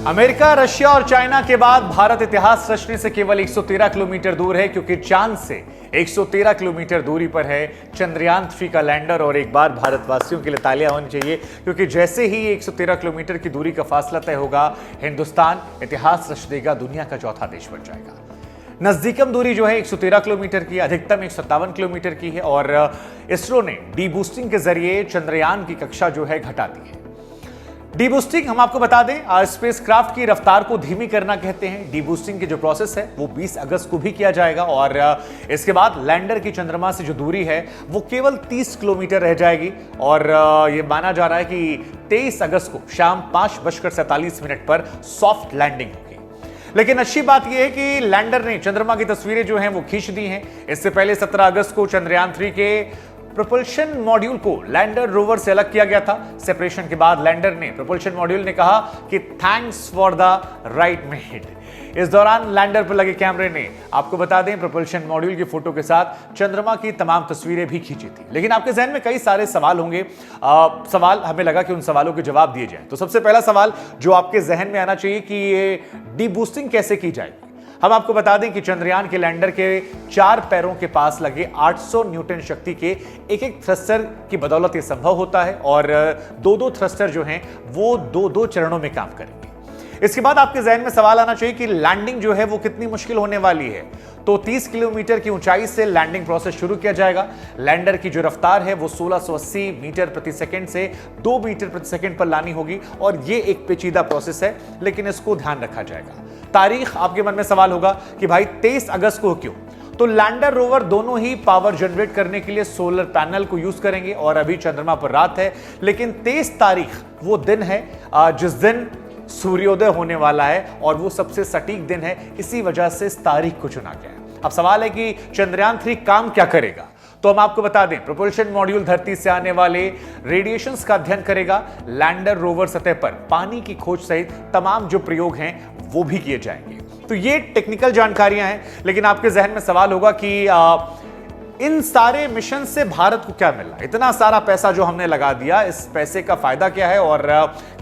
America, Russia और China के बाद भारत इतिहास रचने से केवल 113 किलोमीटर दूर है, क्योंकि चांद से 113 किलोमीटर दूरी पर है चंद्रयान 3 का लैंडर। और एक बार भारतवासियों के लिए तालियां होनी चाहिए, क्योंकि जैसे ही 113 किलोमीटर की दूरी का फासला तय होगा, हिंदुस्तान इतिहास रच देगा, दुनिया का चौथा देश बन जाएगा। नजदीकम दूरी जो है 113 किलोमीटर की, अधिकतम 157 किलोमीटर की है। और इसरो ने डी बूस्टिंग के जरिए चंद्रयान की कक्षा जो है घटा दी है। डी बूस्टिंग हम आपको बता दें, स्पेसक्राफ्ट की रफ्तार को धीमी करना कहते हैं। डी बूस्टिंग की जो प्रोसेस है वो 20 अगस्त को भी किया जाएगा। और इसके बाद लैंडर की चंद्रमा से जो दूरी है वो केवल 30 किलोमीटर रह जाएगी। और ये माना जा रहा है कि 23 अगस्त को शाम 5:47 पर सॉफ्ट लैंडिंग होगी। लेकिन अच्छी बात यह है कि लैंडर ने चंद्रमा की तस्वीरें जो हैं वो खींच दी हैं। इससे पहले 17 अगस्त को चंद्रयान 3 के प्रोपल्शन मॉड्यूल को लैंडर रोवर से अलग किया गया था। सेपरेशन के बाद लैंडर ने प्रोपल्शन मॉड्यूल ने कहा कि thanks for the right made. इस दौरान लैंडर पर लगे कैमरे ने, आपको बता दें, प्रोपल्शन मॉड्यूल की फोटो के साथ चंद्रमा की तमाम तस्वीरें भी खींची थी। लेकिन आपके जहन में कई सारे सवाल होंगे। सवाल हमें लगा कि उन सवालों के जवाब दिए जाएं। तो सबसे पहला सवाल जो आपके जहन में आना चाहिए कि ये डी बूस्टिंग कैसे की जाएगी। हम आपको बता दें कि चंद्रयान के लैंडर के 4 पैरों के पास लगे 800 न्यूटन शक्ति के एक थ्रस्टर की बदौलत ये संभव होता है। और 2 थ्रस्टर जो हैं वो 2 चरणों में काम करेंगे। इसके बाद आपके जहन में सवाल आना चाहिए कि लैंडिंग जो है वो कितनी मुश्किल होने वाली है। तो 30 किलोमीटर की ऊंचाई से लैंडिंग प्रोसेस शुरू किया जाएगा। लैंडर की जो रफ्तार है वो 1680 मीटर प्रति सेकंड से 2 मीटर प्रति सेकंड पर लानी होगी। और ये एक पेचीदा प्रोसेस है, लेकिन इसको ध्यान रखा जाएगा। तारीख, आपके मन में सवाल होगा कि भाई 23 अगस्त को क्यों? तो लैंडर रोवर दोनों ही पावर जनरेट करने के लिए सोलर पैनल को यूज करेंगे। और अभी चंद्रमा पर रात है, लेकिन 23 तारीख वो दिन है जिस दिन सूर्योदय होने वाला है, और वो सबसे सटीक दिन है। इसी वजह से इस तारीख को चुना गया है। अब सवाल है कि चंद्रयान 3 काम क्या करेगा। तो हम आपको बता दें, प्रोपल्शन मॉड्यूल धरती से आने वाले रेडिएशंस का अध्ययन करेगा। लैंडर रोवर सतह पर पानी की खोज सहित तमाम जो प्रयोग हैं वो भी किए जाएंगे। तो ये टेक्निकल जानकारियां हैं। लेकिन आपके जहन में सवाल होगा कि इन सारे मिशन से भारत को क्या मिला? इतना सारा पैसा जो हमने लगा दिया, इस पैसे का फायदा क्या है और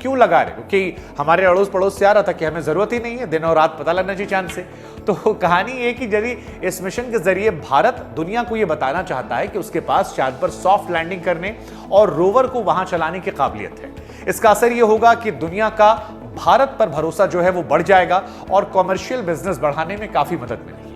क्यों लगा रहे? क्योंकि हमारे अड़ोस पड़ोस से आ रहा था कि हमें जरूरत ही नहीं है, दिन और रात पता लगना चाहिए चांद से। तो कहानी ये कि यदि इस मिशन के जरिए भारत दुनिया को यह बताना चाहता है कि उसके पास चांद पर सॉफ्ट लैंडिंग करने और रोवर को वहां चलाने की काबिलियत है। इसका असर यह होगा कि दुनिया का भारत पर भरोसा जो है वो बढ़ जाएगा और कॉमर्शियल बिजनेस बढ़ाने में काफी मदद मिलेगी।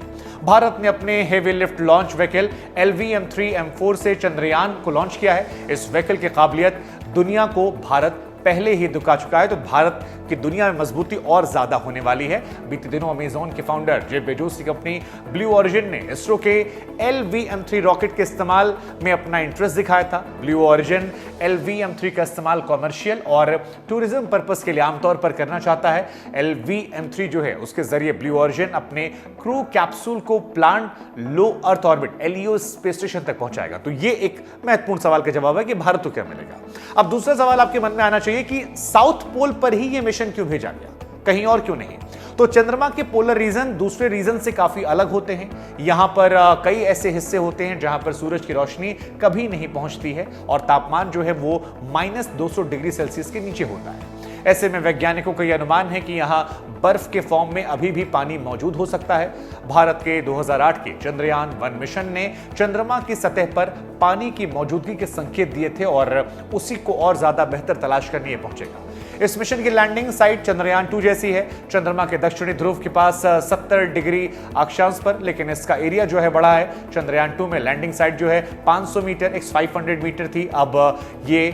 भारत ने अपने heavy lift launch vehicle LVM-3M4 से चंद्रयान को लॉन्च किया है। इस व्हीकल की काबिलियत दुनिया को भारत पहले ही दिखा चुका है। तो भारत की दुनिया में मजबूती और ज्यादा होने वाली है। बीते दिनों अमेज़न के फाउंडर जेफ बेजोस की कंपनी ब्लू ओरिजिन ने इसरो के LVM-3 रॉकेट के इस्तेमाल में अपना इंटरेस्ट दिखाया था। ब्लू ओरिजिन LVM-3 का इस्तेमाल कॉमर्शियल और टूरिज्म पर्पस के लिए आमतौर पर करना चाहता है। LVM-3 जो है उसके जरिए ब्लू ओरिजिन अपने क्रू कैप्सूल को plant low earth orbit LEO space station तक पहुंचाएगा। तो ये एक महत्वपूर्ण सवाल का जवाब है कि भारत को क्या मिलेगा। अब दूसरा सवाल आपके मन में आना चाहिए कि साउथ पोल पर ही यह मिशन क्यों भेजा गया, कहीं और क्यों नहीं? तो चंद्रमा के पोलर रीजन दूसरे रीजन से काफी अलग होते हैं। यहां पर कई ऐसे हिस्से होते हैं जहां पर सूरज की रोशनी कभी नहीं पहुंचती है और तापमान जो है वो -200 डिग्री सेल्सियस के नीचे होता है। ऐसे में वैज्ञानिकों का यह अनुमान है कि यहां बर्फ के फॉर्म में अभी भी पानी मौजूद हो सकता है। भारत के 2008 के चंद्रयान 1 मिशन ने चंद्रमा की सतह पर पानी की मौजूदगी के संकेत दिए थे और उसी को और ज्यादा बेहतर तलाश करने ये पहुंचेगा। इस मिशन की लैंडिंग साइट चंद्रयान 2 जैसी है, चंद्रमा के दक्षिणी ध्रुव के पास 70 डिग्री अक्षांश पर, लेकिन इसका एरिया जो है बड़ा है। चंद्रयान 2 में लैंडिंग साइट जो है 500 मीटर x 500 मीटर थी, अब ये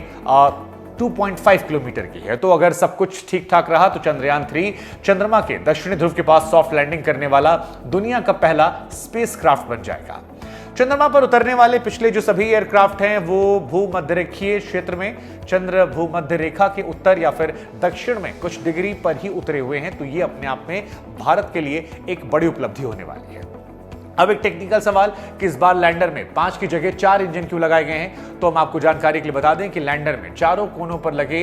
2.5 किलोमीटर की है। तो अगर सब कुछ ठीक ठाक रहा तो चंद्रयान 3 चंद्रमा के दक्षिणी ध्रुव के पास सॉफ्ट लैंडिंग करने वाला दुनिया का पहला स्पेसक्राफ्ट बन जाएगा। चंद्रमा पर उतरने वाले पिछले जो सभी एयरक्राफ्ट हैं वो भूमध्यरेखीय क्षेत्र में, चंद्र भूमध्य रेखा के उत्तर या फिर दक्षिण में कुछ डिग्री पर ही उतरे हुए हैं। तो ये अपने आप में भारत के लिए एक बड़ी उपलब्धि होने वाली है। अब एक टेक्निकल सवाल कि इस बार लैंडर में 5 की जगह 4 इंजन क्यों लगाए गए हैं? तो हम आपको जानकारी के लिए बता दें कि लैंडर में चारों कोनों पर लगे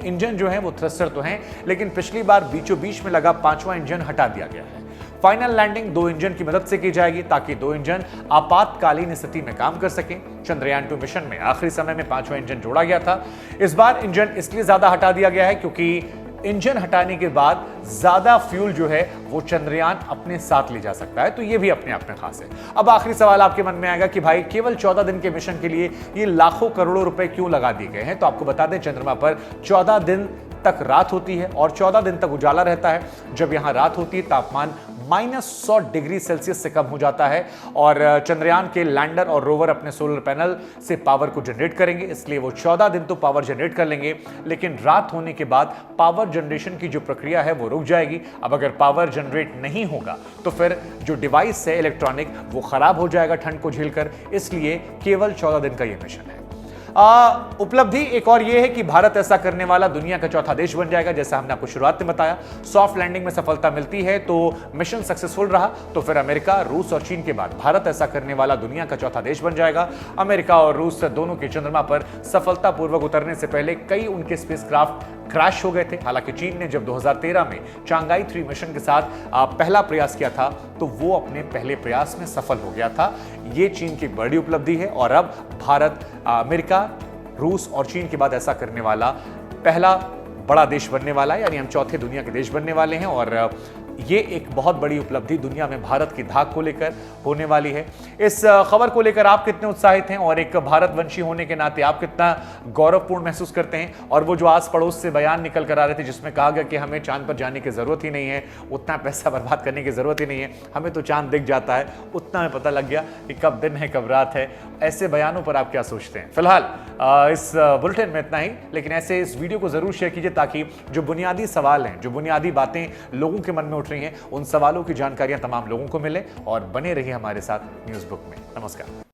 इंजन जो है वो थ्रस्टर तो हैं, लेकिन पिछली बार बीचों बीच में लगा 5वां इंजन हटा दिया गया है। फाइनल लैंडिंग 2 इंजन की मदद से की जाएगी ताकि 2 इंजन आपातकालीन स्थिति में काम कर सकें। चंद्रयान 2 मिशन में आखिरी समय में 5वां इंजन जोड़ा गया था। इस बार इंजन इसलिए ज्यादा हटा दिया गया है क्योंकि इंजन हटाने के बाद ज्यादा फ्यूल जो है वो चंद्रयान अपने साथ ले जा सकता है। तो ये भी अपने आप में खास है। अब आखिरी सवाल आपके मन में आएगा कि भाई केवल 14 दिन के मिशन के लिए ये लाखों करोड़ों रुपए क्यों लगा दिए गए हैं। तो आपको बता दें, चंद्रमा पर 14 दिन तक रात होती है और 14 दिन तक उजाला रहता है। जब यहां रात होती है, तापमान -100 डिग्री सेल्सियस से कम हो जाता है और चंद्रयान के लैंडर और रोवर अपने सोलर पैनल से पावर को जनरेट करेंगे। इसलिए वो 14 दिन तो पावर जनरेट कर लेंगे, लेकिन रात होने के बाद पावर जनरेशन की जो प्रक्रिया है वो रुक जाएगी। अब अगर पावर जनरेट नहीं होगा तो फिर जो डिवाइस है इलेक्ट्रॉनिक वो खराब हो जाएगा ठंड को झेलकर। इसलिए केवल 14 दिन का ये मिशन है। उपलब्धि एक और यह है कि भारत ऐसा करने वाला दुनिया का चौथा देश बन जाएगा। जैसा हमने आपको शुरुआत में बताया, सॉफ्ट लैंडिंग में सफलता मिलती है तो मिशन सक्सेसफुल रहा तो फिर अमेरिका, रूस और चीन के बाद भारत ऐसा करने वाला दुनिया का चौथा देश बन जाएगा। अमेरिका और रूस दोनों के चंद्रमा पर सफलतापूर्वक उतरने से पहले कई उनके स्पेसक्राफ्ट क्रैश हो गए थे। हालांकि चीन ने जब 2013 में चांगाई 3 मिशन के साथ पहला प्रयास किया था तो वो अपने पहले प्रयास में सफल हो गया था। ये चीन की बड़ी उपलब्धि है और अब भारत अमेरिका, रूस और चीन के बाद ऐसा करने वाला पहला बड़ा देश बनने वाला है। यानी हम चौथे दुनिया के देश बनने वाले हैं और ये एक बहुत बड़ी उपलब्धि दुनिया में भारत की धाक को लेकर होने वाली है। इस खबर को लेकर आप कितने उत्साहित हैं और एक भारतवंशी होने के नाते आप कितना गौरवपूर्ण महसूस करते हैं। और वो जो आस पड़ोस से बयान निकल कर आ रहे थे जिसमें कहा गया कि हमें चांद पर जाने की जरूरत ही नहीं है, उतना पैसा बर्बाद करने की जरूरत ही नहीं है, हमें तो चांद दिख जाता है, उतना में पता लग गया कि कब दिन है कब रात है। ऐसे बयानों पर आप क्या सोचते हैं? फिलहाल इस बुलेटिन में इतना ही, लेकिन ऐसे इस वीडियो को जरूर शेयर कीजिए ताकि जो बुनियादी सवाल हैं, जो बुनियादी बातें लोगों के मन में उठ रही हैं, उन सवालों की जानकारियां तमाम लोगों को मिले। और बने रहिए हमारे साथ न्यूज़ बुक में। नमस्कार।